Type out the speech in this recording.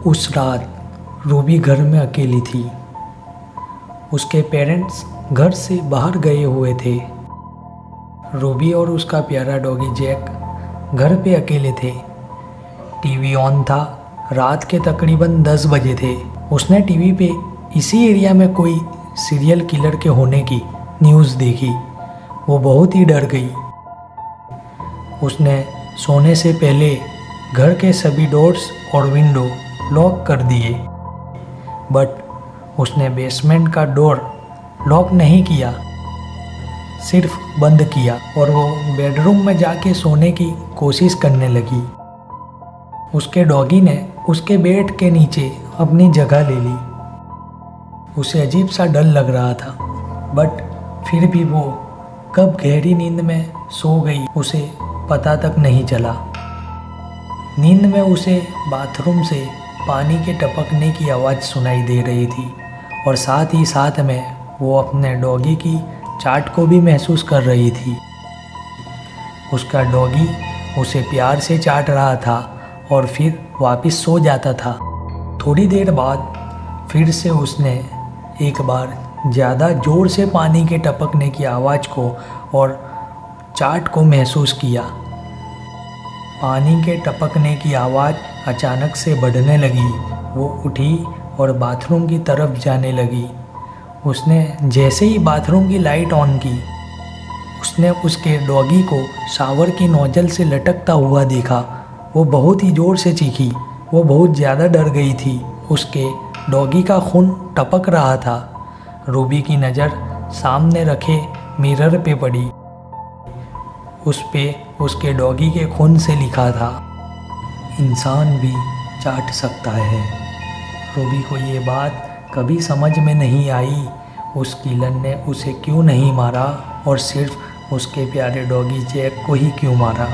उस रात रूबी घर में अकेली थी। उसके पेरेंट्स घर से बाहर गए हुए थे। रूबी और उसका प्यारा डॉगी जैक घर पे अकेले थे। टीवी ऑन था। रात के तकरीबन 10 बजे थे। उसने टीवी पे इसी एरिया में कोई सीरियल किलर के होने की न्यूज़ देखी। वो बहुत ही डर गई। उसने सोने से पहले घर के सभी डोर्स और विंडो लॉक कर दिए, बट उसने बेसमेंट का डोर लॉक नहीं किया, सिर्फ बंद किया और वो बेडरूम में जाके सोने की कोशिश करने लगी। उसके डॉगी ने उसके बेड के नीचे अपनी जगह ले ली। उसे अजीब सा डर लग रहा था, बट फिर भी वो कब गहरी नींद में सो गई उसे पता तक नहीं चला। नींद में उसे बाथरूम से पानी के टपकने की आवाज़ सुनाई दे रही थी और साथ ही साथ में वो अपने डॉगी की चाट को भी महसूस कर रही थी। उसका डॉगी उसे प्यार से चाट रहा था और फिर वापस सो जाता था। थोड़ी देर बाद फिर से उसने एक बार ज़्यादा ज़ोर से पानी के टपकने की आवाज़ को और चाट को महसूस किया। पानी के टपकने की आवाज़ अचानक से बढ़ने लगी। वो उठी और बाथरूम की तरफ जाने लगी। उसने जैसे ही बाथरूम की लाइट ऑन की, उसने उसके डॉगी को शावर की नोजल से लटकता हुआ देखा। वो बहुत ही ज़ोर से चीखी। वो बहुत ज़्यादा डर गई थी। उसके डॉगी का खून टपक रहा था। रूबी की नज़र सामने रखे मिरर पे पड़ी। उस पे उसके डॉगी के खून से लिखा था, इंसान भी चाट सकता है। रूबी को ये बात कभी समझ में नहीं आई उस किलर ने उसे क्यों नहीं मारा और सिर्फ उसके प्यारे डॉगी जैक को ही क्यों मारा।